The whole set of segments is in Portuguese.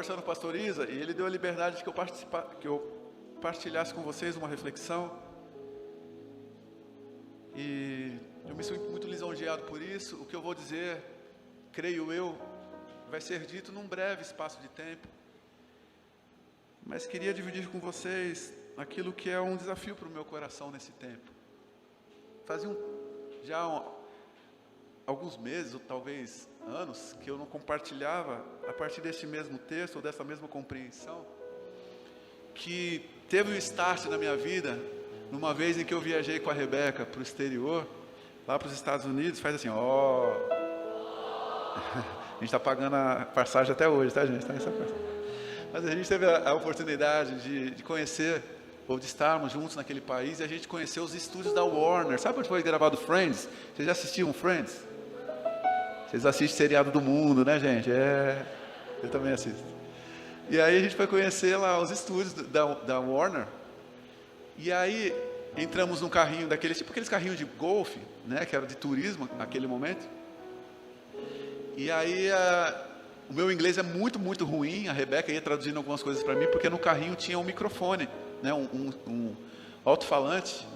conversando com o pastor Isa, e ele deu a liberdade de que eu partilhasse com vocês uma reflexão. E eu me sinto muito lisonjeado por isso. O que eu vou dizer, creio eu, vai ser dito num breve espaço de tempo. Mas queria dividir com vocês aquilo que é um desafio para o meu coração nesse tempo. Fazia alguns meses, ou talvez anos, que eu não compartilhava, a partir deste mesmo texto, ou dessa mesma compreensão, que teve um start na minha vida, numa vez em que eu viajei com a Rebeca para o exterior, lá para os Estados Unidos. Faz assim, ó. A gente está pagando a passagem até hoje, tá, gente? Tá nessa parte. Mas a gente teve a oportunidade de conhecer, ou de estarmos juntos naquele país, e a gente conheceu os estúdios da Warner. Sabe onde foi gravado Friends? Vocês já assistiram Friends? Vocês assistem seriado do mundo, né, gente? Eu também assisto. E aí a gente foi conhecer lá os estúdios da Warner. E aí entramos num carrinho daqueles, tipo aqueles carrinhos de golfe, né, que era de turismo naquele momento. E aí o meu inglês é muito, muito ruim. A Rebeca ia traduzindo algumas coisas para mim, porque no carrinho tinha um microfone, né, um alto-falante.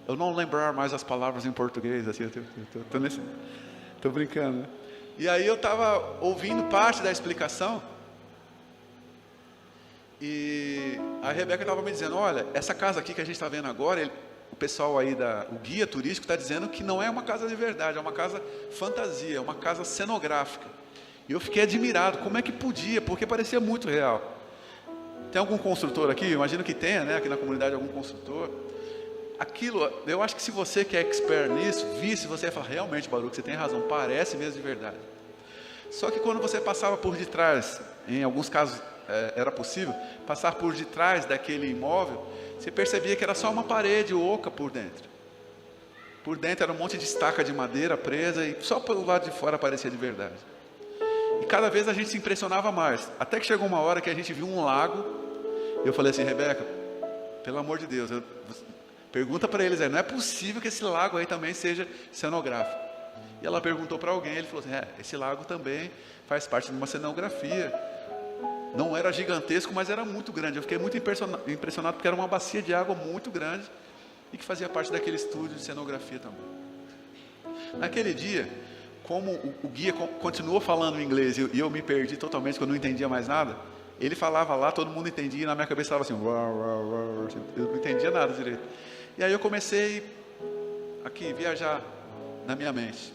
Eu não lembrar mais as palavras em português, assim, tô brincando, né? E aí eu estava ouvindo parte da explicação, e a Rebeca estava me dizendo, olha, essa casa aqui que a gente está vendo agora, o pessoal aí, o guia turístico está dizendo que não é uma casa de verdade, é uma casa fantasia, é uma casa cenográfica. E eu fiquei admirado, como é que podia, porque parecia muito real. Tem algum construtor aqui? Eu imagino que tenha, né, aqui na comunidade, algum construtor. Aquilo, eu acho que se você que é expert nisso, visse, você ia falar, realmente, Baruch, você tem razão, parece mesmo de verdade. Só que quando você passava por detrás, em alguns casos era possível, passar por detrás daquele imóvel, você percebia que era só uma parede oca por dentro. Por dentro era um monte de estaca de madeira presa, e só pelo lado de fora parecia de verdade. E cada vez a gente se impressionava mais, até que chegou uma hora que a gente viu um lago, e eu falei assim, Rebeca, pelo amor de Deus, pergunta para eles aí, não é possível que esse lago aí também seja cenográfico. E ela perguntou para alguém, ele falou assim, esse lago também faz parte de uma cenografia. Não era gigantesco, mas era muito grande. Eu fiquei muito impressionado, porque era uma bacia de água muito grande, e que fazia parte daquele estúdio de cenografia também. Naquele dia, como o guia continuou falando inglês, e eu me perdi totalmente, porque eu não entendia mais nada, ele falava lá, todo mundo entendia, e na minha cabeça estava assim, eu não entendia nada direito. E aí eu comecei aqui viajar na minha mente.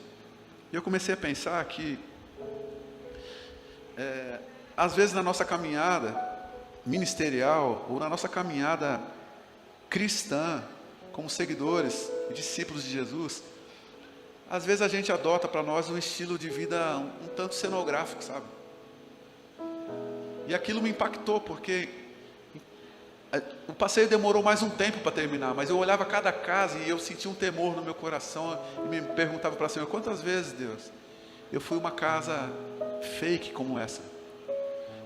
E eu comecei a pensar que às vezes na nossa caminhada ministerial, ou na nossa caminhada cristã, como seguidores e discípulos de Jesus, às vezes a gente adota para nós um estilo de vida um tanto cenográfico, sabe? E aquilo me impactou, porque o passeio demorou mais um tempo para terminar, mas eu olhava cada casa e eu sentia um temor no meu coração, e me perguntava para o Senhor, quantas vezes, Deus, eu fui uma casa fake como essa,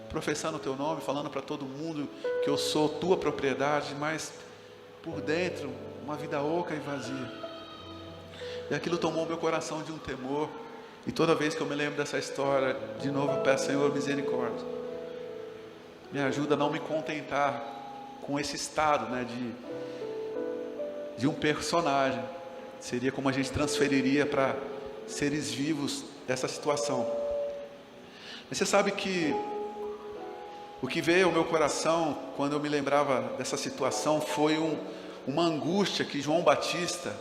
professando o teu nome, falando para todo mundo que eu sou tua propriedade, mas por dentro, uma vida oca e vazia. E aquilo tomou meu coração de um temor, e toda vez que eu me lembro dessa história, de novo eu peço, Senhor, misericórdia, me ajuda a não me contentar com esse estado, né, de um personagem. Seria como a gente transferiria para seres vivos essa situação. Mas você sabe que o que veio ao meu coração quando eu me lembrava dessa situação foi uma angústia que João Batista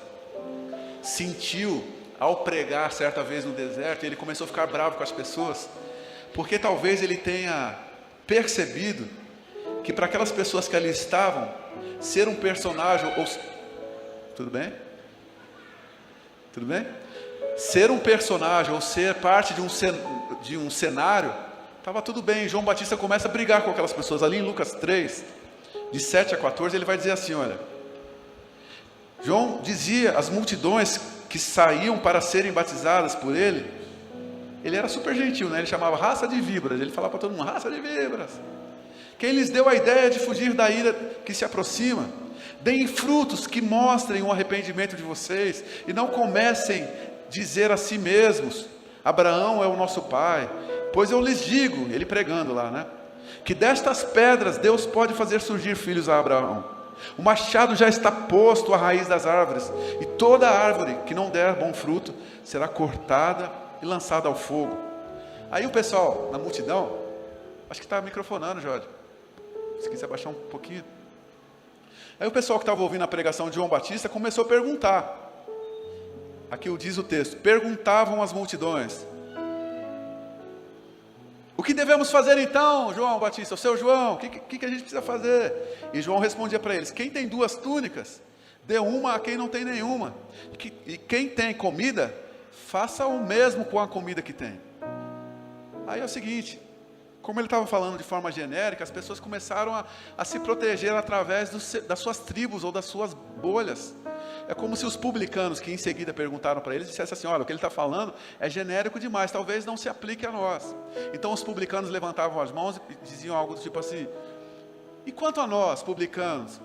sentiu ao pregar certa vez no deserto. E ele começou a ficar bravo com as pessoas, porque talvez ele tenha percebido que para aquelas pessoas que ali estavam, ser um personagem, tudo bem? Tudo bem? Ser um personagem, ou ser parte de um cenário, estava tudo bem. João Batista começa a brigar com aquelas pessoas. Ali em Lucas 3, de 7 a 14, ele vai dizer assim, olha, João dizia às multidões que saíam para serem batizadas por ele era super gentil, né? Ele chamava raça de víboras, ele falava para todo mundo, raça de víboras. Quem lhes deu a ideia de fugir da ira que se aproxima? Deem frutos que mostrem o arrependimento de vocês, e não comecem a dizer a si mesmos, Abraão é o nosso pai, pois eu lhes digo, ele pregando lá, né? que destas pedras Deus pode fazer surgir filhos a Abraão. O machado já está posto à raiz das árvores, e toda árvore que não der bom fruto será cortada e lançada ao fogo. Aí o pessoal na multidão, acho que está microfonando, Jorge, se quiser baixar um pouquinho. Aí o pessoal que estava ouvindo a pregação de João Batista começou a perguntar. Aqui diz o texto: perguntavam as multidões: o que devemos fazer então, João Batista? O seu João, o que a gente precisa fazer? E João respondia para eles: quem tem 2 túnicas, dê uma a quem não tem nenhuma. E quem tem comida, faça o mesmo com a comida que tem. Aí é o seguinte, como ele estava falando de forma genérica, as pessoas começaram a se proteger através das suas tribos ou das suas bolhas. É como se os publicanos, que em seguida perguntaram para eles, dissessem assim: olha, o que ele está falando é genérico demais, talvez não se aplique a nós. Então os publicanos levantavam as mãos e diziam algo do tipo assim: e quanto a nós, publicanos,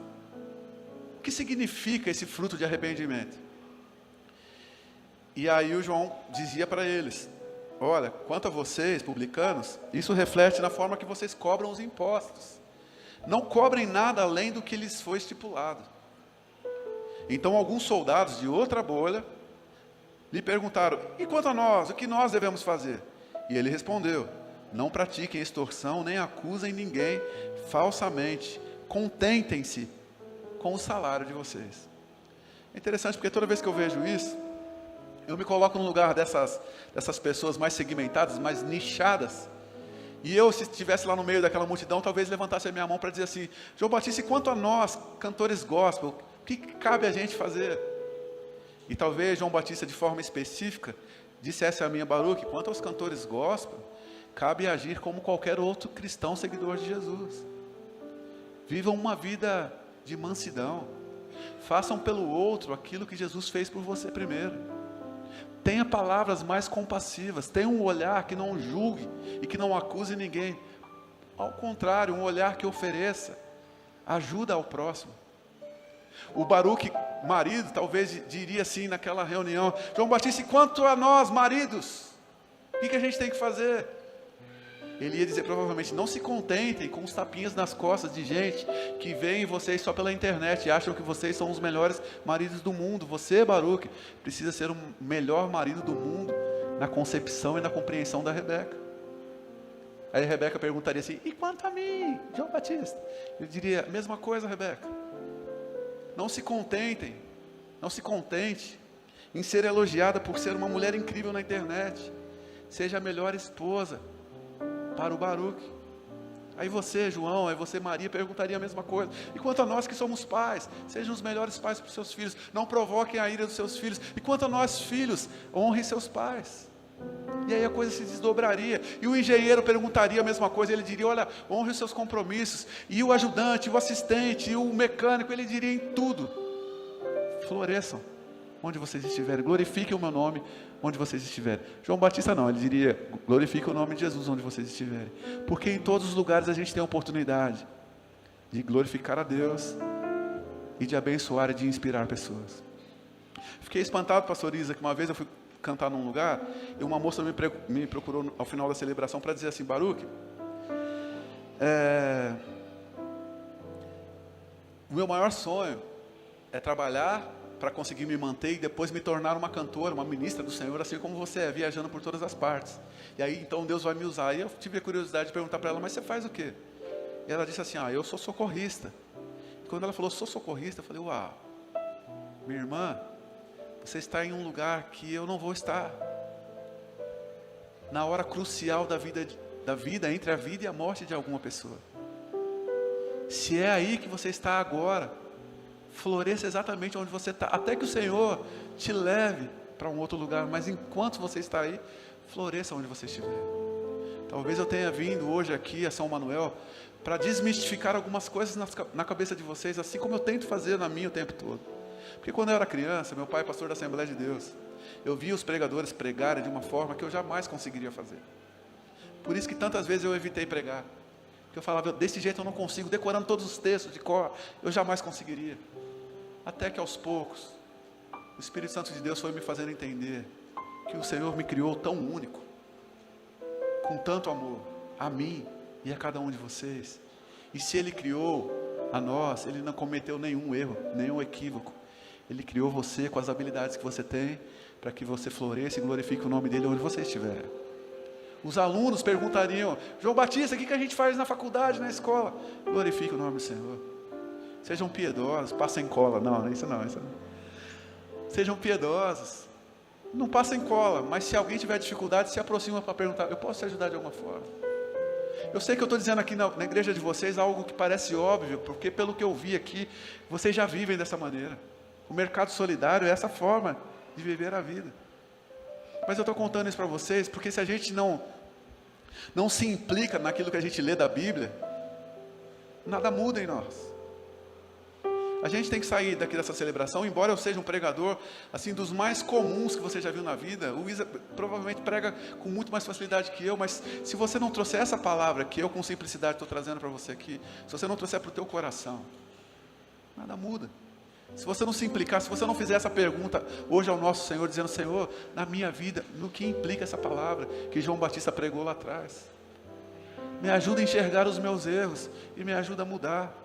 o que significa esse fruto de arrependimento? E aí o João dizia para eles: olha, quanto a vocês, publicanos, isso reflete na forma que vocês cobram os impostos. Não cobrem nada além do que lhes foi estipulado. Então alguns soldados de outra bolha lhe perguntaram: e quanto a nós, o que nós devemos fazer? E ele respondeu: não pratiquem extorsão, nem acusem ninguém falsamente. Contentem-se com o salário de vocês. É interessante porque toda vez que eu vejo isso, eu me coloco no lugar dessas pessoas mais segmentadas, mais nichadas. E eu, se estivesse lá no meio daquela multidão, talvez levantasse a minha mão para dizer assim: João Batista, e quanto a nós, cantores gospel, o que cabe a gente fazer? E talvez João Batista, de forma específica, dissesse a mim: Baruque, quanto aos cantores gospel, cabe agir como qualquer outro cristão seguidor de Jesus. Vivam uma vida de mansidão. Façam pelo outro aquilo que Jesus fez por você primeiro. Tenha palavras mais compassivas. Tenha um olhar que não julgue e que não acuse ninguém. Ao contrário, um olhar que ofereça ajuda ao próximo. O Baruque, marido, talvez diria assim naquela reunião: João Batista, e quanto a nós, maridos, o que a gente tem que fazer? Ele ia dizer provavelmente: não se contentem com os tapinhas nas costas de gente que veem vocês só pela internet e acham que vocês são os melhores maridos do mundo. Você, Baruque, precisa ser o melhor marido do mundo na concepção e na compreensão da Rebeca. Aí a Rebeca perguntaria assim: e quanto a mim, João Batista? Eu diria: a mesma coisa, Rebeca. Não se contentem, não se contente em ser elogiada por ser uma mulher incrível na internet. Seja a melhor esposa para o Baruque. Aí você, João, aí você, Maria, perguntaria a mesma coisa. E quanto a nós que somos pais, sejam os melhores pais para os seus filhos. Não provoquem a ira dos seus filhos. E quanto a nós, filhos, honrem seus pais. E aí a coisa se desdobraria. E o engenheiro perguntaria a mesma coisa. Ele diria: olha, honre os seus compromissos. E o ajudante, o assistente, e o mecânico, ele diria em tudo: floresçam onde vocês estiverem. Glorifiquem o meu nome onde vocês estiverem. João Batista não, ele diria: glorifiquem o nome de Jesus onde vocês estiverem. Porque em todos os lugares a gente tem a oportunidade de glorificar a Deus e de abençoar e de inspirar pessoas. Fiquei espantado, pastor Isa, que uma vez eu fui cantar num lugar e uma moça me procurou ao final da celebração para dizer assim: Baruque, o meu maior sonho é trabalhar para conseguir me manter e depois me tornar uma cantora, uma ministra do Senhor, assim como você é, viajando por todas as partes. E aí então Deus vai me usar. E eu tive a curiosidade de perguntar para ela: mas você faz o quê? E ela disse assim: eu sou socorrista. E quando ela falou sou socorrista, eu falei: uau, minha irmã, você está em um lugar que eu não vou estar. Na hora crucial da vida, entre a vida e a morte de alguma pessoa. Se é aí que você está agora, floresça exatamente onde você está, até que o Senhor te leve para um outro lugar, mas enquanto você está aí, floresça onde você estiver. Talvez eu tenha vindo hoje aqui a São Manuel para desmistificar algumas coisas na cabeça de vocês, assim como eu tento fazer na minha o tempo todo. Porque quando eu era criança, meu pai é pastor da Assembleia de Deus, eu via os pregadores pregarem de uma forma que eu jamais conseguiria fazer. Por isso que tantas vezes eu evitei pregar. Porque eu falava: desse jeito eu não consigo, decorando todos os textos de cor, eu jamais conseguiria. Até que aos poucos, o Espírito Santo de Deus foi me fazendo entender que o Senhor me criou tão único, com tanto amor, a mim e a cada um de vocês. E se Ele criou a nós, Ele não cometeu nenhum erro, nenhum equívoco. Ele criou você com as habilidades que você tem, para que você floresça e glorifique o nome dEle onde você estiver. Os alunos perguntariam: João Batista, o que a gente faz na faculdade, na escola? Glorifique o nome do Senhor. Sejam piedosos, passem cola. Não, isso não. Sejam piedosos. Não passem cola, mas se alguém tiver dificuldade, se aproxima para perguntar: eu posso te ajudar de alguma forma? Eu sei que eu estou dizendo aqui na igreja de vocês algo que parece óbvio, porque pelo que eu vi aqui, vocês já vivem dessa maneira. O mercado solidário é essa forma de viver a vida. Mas eu estou contando isso para vocês, porque se a gente não se implica naquilo que a gente lê da Bíblia, nada muda em nós. A gente tem que sair daqui dessa celebração, embora eu seja um pregador, assim, dos mais comuns que você já viu na vida. O Isa provavelmente prega com muito mais facilidade que eu, mas se você não trouxer essa palavra que eu com simplicidade estou trazendo para você aqui, se você não trouxer para o teu coração, nada muda. Se você não se implicar, se você não fizer essa pergunta hoje ao nosso Senhor, dizendo: Senhor, na minha vida, no que implica essa palavra que João Batista pregou lá atrás? Me ajuda a enxergar os meus erros e me ajuda a mudar.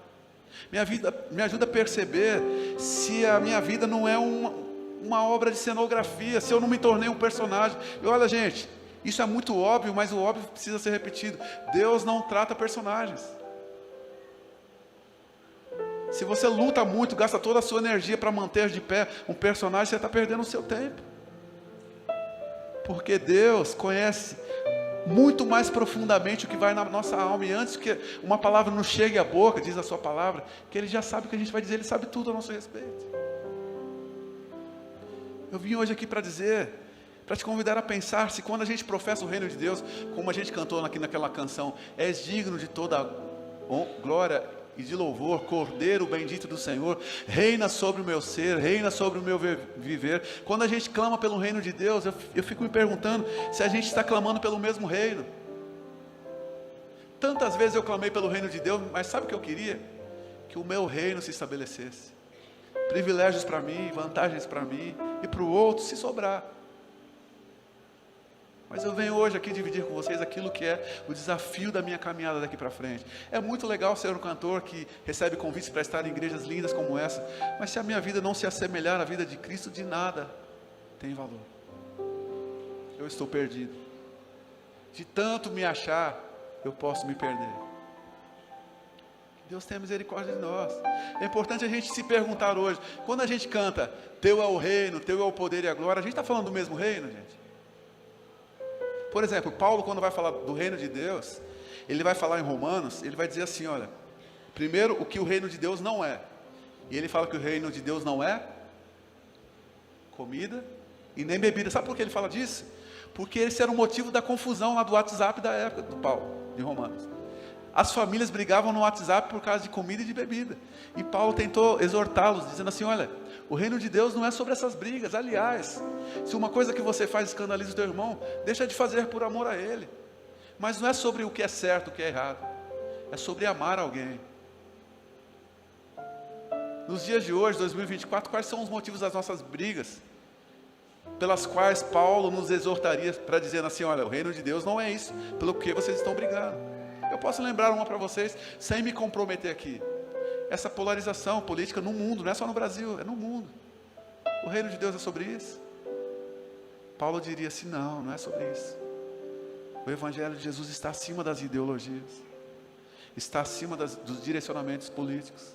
Me ajuda a perceber se a minha vida não é uma obra de cenografia, se eu não me tornei um personagem. E olha, gente, isso é muito óbvio, mas o óbvio precisa ser repetido. Deus não trata personagens. Se você luta muito, gasta toda a sua energia para manter de pé um personagem, você está perdendo o seu tempo. Porque Deus conhece muito mais profundamente o que vai na nossa alma, e antes que uma palavra nos chegue à boca, diz a sua palavra, que Ele já sabe o que a gente vai dizer, Ele sabe tudo a nosso respeito. Eu vim hoje aqui para te convidar a pensar, se quando a gente professa o reino de Deus, como a gente cantou aqui naquela canção: és digno de toda glória e de louvor, Cordeiro bendito do Senhor, reina sobre o meu ser, reina sobre o meu viver. Quando a gente clama pelo reino de Deus, eu fico me perguntando se a gente está clamando pelo mesmo reino. Tantas vezes eu clamei pelo reino de Deus, mas sabe o que eu queria? Que o meu reino se estabelecesse, privilégios para mim, vantagens para mim, e para o outro se sobrar. Mas eu venho hoje aqui dividir com vocês aquilo que é o desafio da minha caminhada daqui para frente. É muito legal ser um cantor que recebe convites para estar em igrejas lindas como essa, mas se a minha vida não se assemelhar à vida de Cristo, de nada tem valor. Eu estou perdido. De tanto me achar, eu posso me perder. Deus tenha misericórdia de nós. É importante a gente se perguntar hoje, quando a gente canta: Teu é o reino, Teu é o poder e a glória, a gente está falando do mesmo reino, gente? Por exemplo, Paulo, quando vai falar do reino de Deus, ele vai falar em Romanos, ele vai dizer assim: olha, primeiro o que o reino de Deus não é. E ele fala que o reino de Deus não é comida e nem bebida. Sabe por que ele fala disso? Porque esse era o motivo da confusão lá do WhatsApp da época do Paulo, de Romanos. As famílias brigavam no WhatsApp por causa de comida e de bebida. E Paulo tentou exortá-los, dizendo assim: olha, o reino de Deus não é sobre essas brigas. Aliás, se uma coisa que você faz escandaliza o teu irmão, deixa de fazer por amor a ele. Mas não é sobre o que é certo, o que é errado. É sobre amar alguém. Nos dias de hoje, 2024, quais são os motivos das nossas brigas? Pelas quais Paulo nos exortaria para dizer assim: olha, o reino de Deus não é isso, pelo que vocês estão brigando. Eu posso lembrar uma para vocês, sem me comprometer aqui. Essa polarização política no mundo, não é só no Brasil, é no mundo. O reino de Deus é sobre isso? Paulo diria assim: não é sobre isso. O Evangelho de Jesus está acima das ideologias, está acima dos direcionamentos políticos.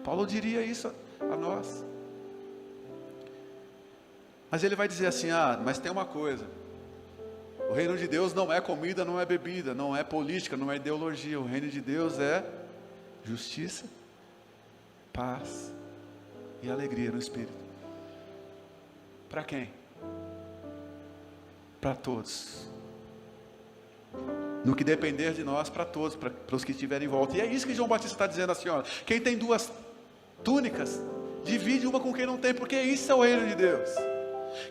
Paulo diria isso a nós. Mas ele vai dizer assim: mas tem uma coisa. O reino de Deus não é comida, não é bebida, não é política, não é ideologia. O reino de Deus é justiça, paz e alegria no Espírito. Para quem? Para todos. No que depender de nós, para todos, para os que estiverem em volta. E é isso que João Batista está dizendo assim: olha, quem tem duas túnicas, divide uma com quem não tem, porque isso é o reino de Deus.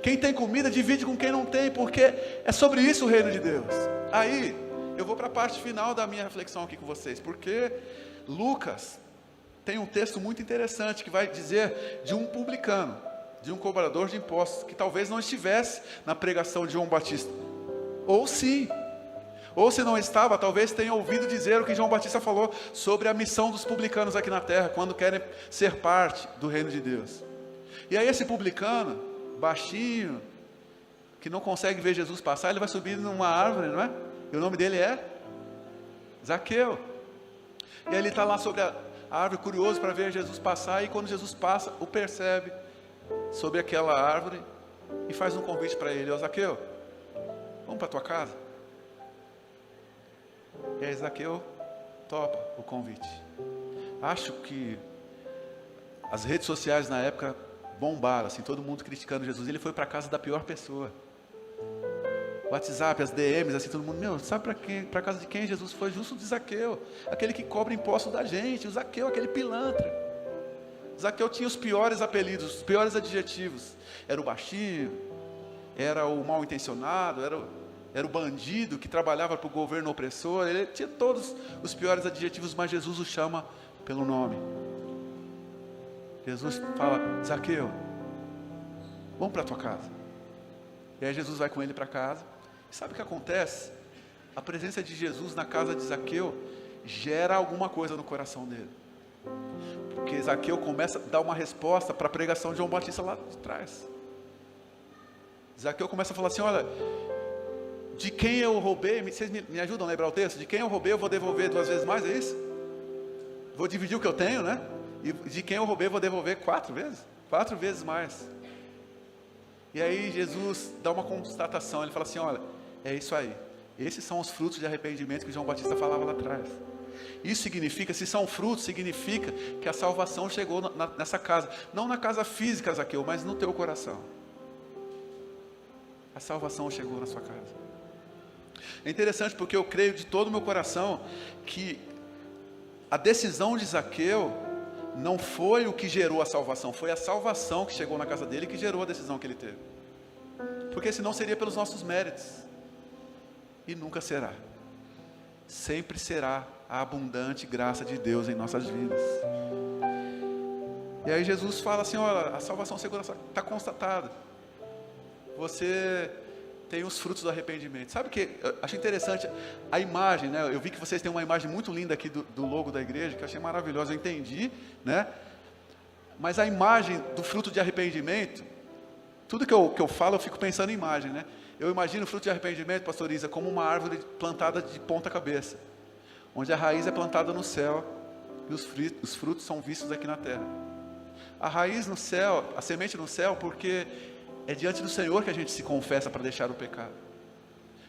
Quem tem comida, divide com quem não tem, porque é sobre isso o reino de Deus. Aí, eu vou para a parte final da minha reflexão aqui com vocês, porque Lucas tem um texto muito interessante que vai dizer de um publicano, de um cobrador de impostos, que talvez não estivesse na pregação de João Batista, ou sim, Ou se não estava, talvez tenha ouvido dizer o que João Batista falou sobre a missão dos publicanos aqui na terra, quando querem ser parte do reino de Deus. E aí esse publicano, baixinho, que não consegue ver Jesus passar, ele vai subir numa árvore, não é? E o nome dele é Zaqueu. E aí ele está lá sobre a árvore, curioso para ver Jesus passar, e quando Jesus passa, o percebe sobre aquela árvore e faz um convite para ele: ó Zaqueu, vamos para a tua casa? E aí Zaqueu topa o convite. Acho que as redes sociais na época bombaram, assim, todo mundo criticando Jesus. Ele foi para a casa da pior pessoa. O WhatsApp, as DMs, assim, todo mundo, meu, sabe para a casa de quem Jesus foi? Justo de Zaqueu, aquele que cobra imposto da gente. O Zaqueu, aquele pilantra. Zaqueu tinha os piores apelidos, os piores adjetivos. Era o baixinho, era o mal intencionado, era o bandido que trabalhava para o governo opressor. Ele tinha todos os piores adjetivos, mas Jesus o chama pelo nome. Jesus fala: Zaqueu, vamos para a tua casa. E aí Jesus vai com ele para casa. E sabe o que acontece? A presença de Jesus na casa de Zaqueu gera alguma coisa no coração dele. Porque Zaqueu começa a dar uma resposta para a pregação de João Batista lá de trás. Zaqueu começa a falar assim: olha, de quem eu roubei, vocês me ajudam a lembrar o texto? De quem eu roubei eu vou devolver 2 vezes mais, é isso? Vou dividir o que eu tenho, né? E de quem eu roubei eu vou devolver 4 vezes? 4 vezes mais. E aí Jesus dá uma constatação, ele fala assim: olha, é isso aí. Esses são os frutos de arrependimento que João Batista falava lá atrás. Isso significa, se são frutos, significa que a salvação chegou nessa casa. Não na casa física, Zaqueu, mas no teu coração. A salvação chegou na sua casa. É interessante porque eu creio de todo o meu coração que a decisão de Zaqueu não foi o que gerou a salvação, foi a salvação que chegou na casa dele que gerou a decisão que ele teve. Porque senão seria pelos nossos méritos. E nunca será. Sempre será a abundante graça de Deus em nossas vidas. E aí Jesus fala assim: olha, a salvação segura está constatada. Você tem os frutos do arrependimento. Sabe o que eu acho interessante? A imagem, né? Eu vi que vocês têm uma imagem muito linda aqui do logo da igreja, que eu achei maravilhosa, eu entendi, né? Mas a imagem do fruto de arrependimento, tudo que eu falo, eu fico pensando em imagem, né? Eu imagino o fruto de arrependimento, pastor Isa, como uma árvore plantada de ponta cabeça, onde a raiz é plantada no céu e os frutos são vistos aqui na terra. A raiz no céu, a semente no céu, porque é diante do Senhor que a gente se confessa para deixar o pecado.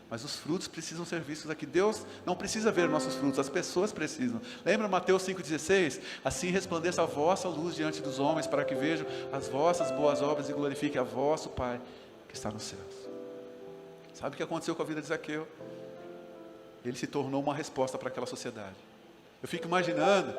Mas os frutos precisam ser vistos aqui. Deus não precisa ver nossos frutos, as pessoas precisam. Lembra Mateus 5,16? Assim resplandeça a vossa luz diante dos homens, para que vejam as vossas boas obras e glorifiquem a vosso Pai que está nos céus. Sabe o que aconteceu com a vida de Zaqueu? Ele se tornou uma resposta para aquela sociedade. Eu fico imaginando,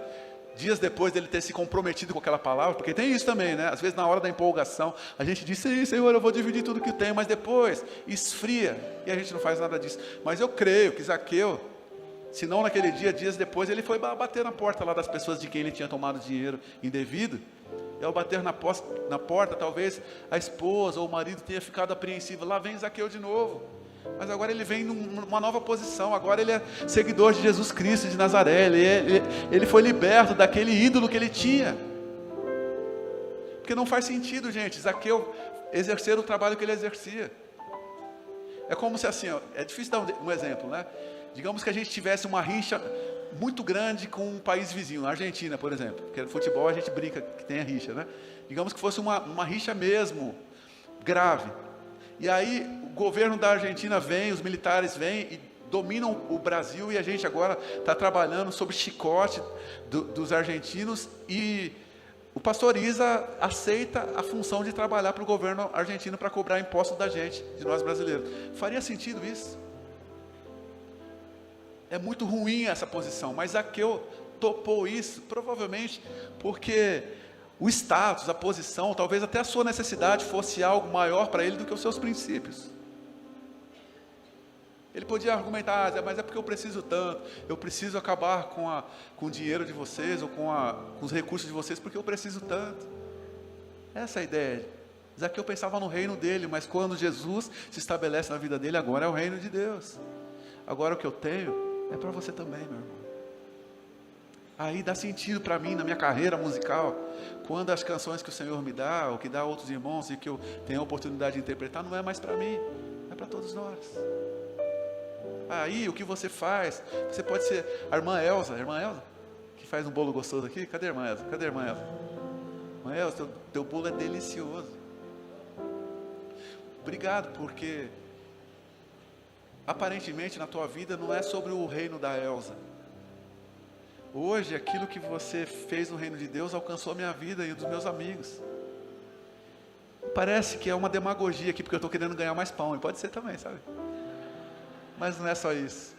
dias depois dele ter se comprometido com aquela palavra, porque tem isso também, né? Às vezes na hora da empolgação, a gente diz: sim, Senhor, eu vou dividir tudo que tenho, mas depois esfria, e a gente não faz nada disso. Mas eu creio que Zaqueu, se não naquele dia, dias depois, ele foi bater na porta lá das pessoas de quem ele tinha tomado dinheiro indevido, e ao bater na porta, talvez a esposa ou o marido tenha ficado apreensivo: lá vem Zaqueu de novo. Mas agora ele vem numa nova posição. Agora ele é seguidor de Jesus Cristo de Nazaré. Ele foi liberto daquele ídolo que ele tinha. Porque não faz sentido, gente, Zaqueu exercer o trabalho que ele exercia. É como se assim, ó, é difícil dar um exemplo, né? Digamos que a gente tivesse uma rixa muito grande com um país vizinho, a Argentina, por exemplo. Porque no futebol a gente brinca que tem a rixa, né? Digamos que fosse uma rixa mesmo, grave. E aí o governo da Argentina vem, os militares vêm e dominam o Brasil, e a gente agora está trabalhando sob chicote dos argentinos, e o pastor Isa aceita a função de trabalhar para o governo argentino para cobrar impostos da gente, de nós brasileiros. Faria sentido isso? É muito ruim essa posição, mas Zaqueu topou isso, provavelmente porque o status, a posição, talvez até a sua necessidade fosse algo maior para ele do que os seus princípios. Ele podia argumentar: mas é porque eu preciso tanto, eu preciso acabar com o dinheiro de vocês, ou com os recursos de vocês, porque eu preciso tanto. Essa é a ideia. Zaqueu pensava no reino dele, mas quando Jesus se estabelece na vida dele, agora é o reino de Deus. Agora o que eu tenho é para você também, meu irmão. Aí dá sentido para mim, na minha carreira musical, quando as canções que o Senhor me dá, ou que dá a outros irmãos, e que eu tenho a oportunidade de interpretar, não é mais para mim, é para todos nós. Aí o que você faz, você pode ser a irmã Elza, que faz um bolo gostoso aqui. Cadê a irmã Elza? Irmã Elza, teu bolo é delicioso. Obrigado, porque aparentemente na tua vida não é sobre o reino da Elza. Hoje aquilo que você fez no reino de Deus alcançou a minha vida e dos meus amigos. Parece que é uma demagogia aqui, porque eu estou querendo ganhar mais pão, e pode ser também, sabe? Mas não é só isso.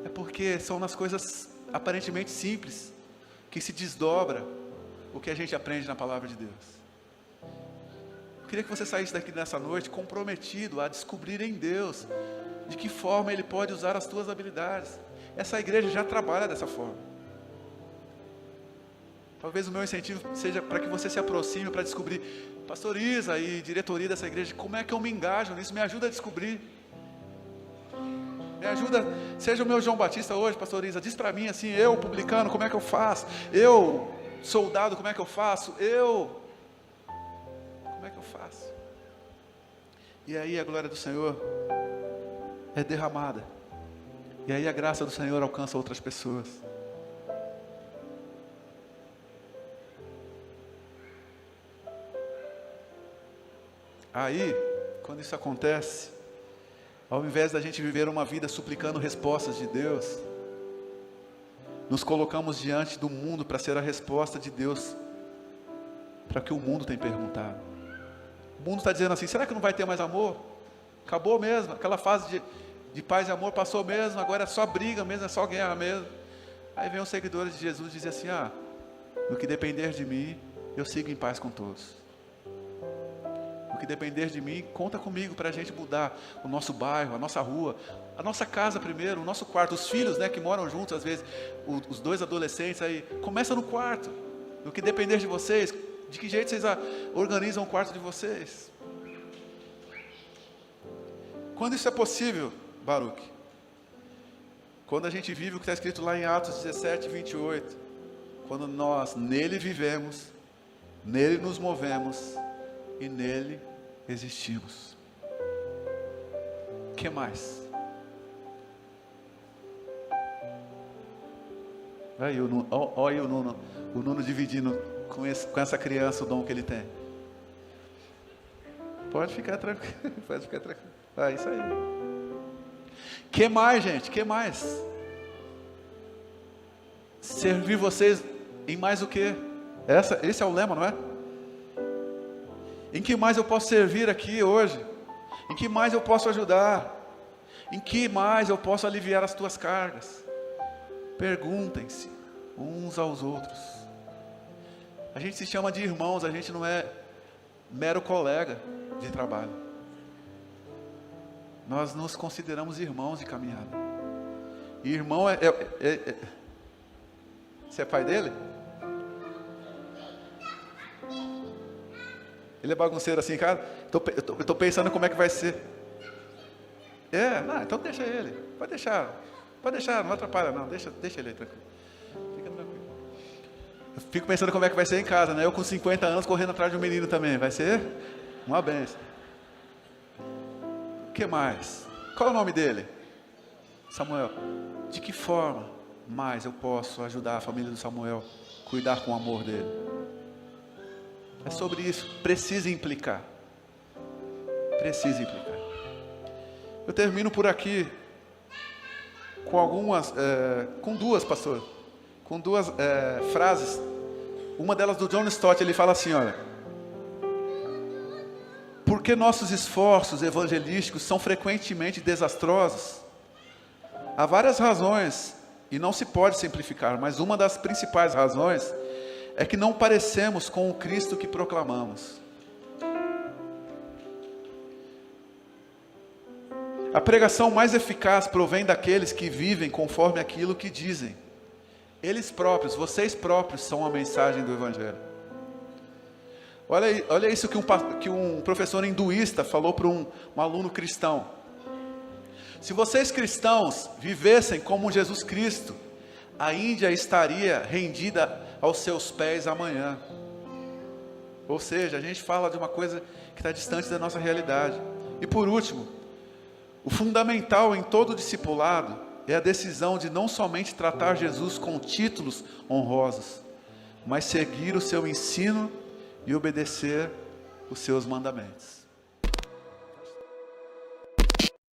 É porque são nas coisas aparentemente simples que se desdobra o que a gente aprende na palavra de Deus. Eu queria que você saísse daqui nessa noite comprometido a descobrir em Deus de que forma Ele pode usar as tuas habilidades. Essa igreja já trabalha dessa forma. Talvez o meu incentivo seja para que você se aproxime para descobrir, pastor Isa e diretoria dessa igreja, como é que eu me engajo nisso? Me ajuda a descobrir. Me ajuda, seja o meu João Batista hoje, pastor Isa, diz para mim assim, eu publicano, como é que eu faço? Eu, soldado, como é que eu faço? Como é que eu faço? E aí a glória do Senhor é derramada. E aí a graça do Senhor alcança outras pessoas. Aí, quando isso acontece, ao invés da gente viver uma vida suplicando respostas de Deus, nos colocamos diante do mundo para ser a resposta de Deus para o que o mundo tem perguntado. O mundo está dizendo assim, será que não vai ter mais amor? Acabou mesmo, aquela fase de paz e amor passou mesmo, agora é só briga mesmo, é só guerra mesmo. Aí vem os seguidores de Jesus e dizem assim, no que depender de mim, eu sigo em paz com todos. No que depender de mim, conta comigo para a gente mudar o nosso bairro, a nossa rua, a nossa casa primeiro, o nosso quarto, os filhos, né, que moram juntos às vezes, os dois adolescentes aí, começa no quarto. No que depender de vocês, de que jeito vocês organizam o quarto de vocês? Quando isso é possível, Baruch? Quando a gente vive o que está escrito lá em Atos 17, 28. Quando nós nele vivemos, nele nos movemos e nele existimos. O que mais? Aí, olha o Nuno dividindo com essa criança o dom que ele tem. Pode ficar tranquilo, pode ficar tranquilo. Isso aí. Que mais, gente? Que mais? Servir vocês em mais o quê? Esse é o lema, não é? Em que mais eu posso servir aqui hoje? Em que mais eu posso ajudar? Em que mais eu posso aliviar as tuas cargas? Perguntem-se uns aos outros. A gente se chama de irmãos, a gente não é mero colega de trabalho. Nós nos consideramos irmãos de caminhada. E irmão Você é pai dele? Ele é bagunceiro assim, cara? Eu tô pensando como é que vai ser. Então deixa ele. Pode deixar, não atrapalha não. Deixa ele aí, tranquilo. Fica tranquilo. Eu fico pensando como é que vai ser em casa, né? Eu com 50 anos correndo atrás de um menino também. Vai ser uma bênção. O que mais? Qual é o nome dele? Samuel. De que forma mais eu posso ajudar a família do Samuel a cuidar com o amor dele? É sobre isso. Precisa implicar. Eu termino por aqui com duas, pastor. Com duas frases. Uma delas do John Stott, ele fala assim, olha. Porque nossos esforços evangelísticos são frequentemente desastrosos? Há várias razões, e não se pode simplificar, mas uma das principais razões é que não parecemos com o Cristo que proclamamos. A pregação mais eficaz provém daqueles que vivem conforme aquilo que dizem. Eles próprios, vocês próprios são a mensagem do Evangelho. Olha isso que um professor hinduísta falou para um aluno cristão. Se vocês cristãos vivessem como Jesus Cristo, a Índia estaria rendida aos seus pés amanhã. Ou seja, a gente fala de uma coisa que está distante da nossa realidade. E por último, o fundamental em todo discipulado é a decisão de não somente tratar Jesus com títulos honrosos, mas seguir o seu ensino e obedecer os seus mandamentos.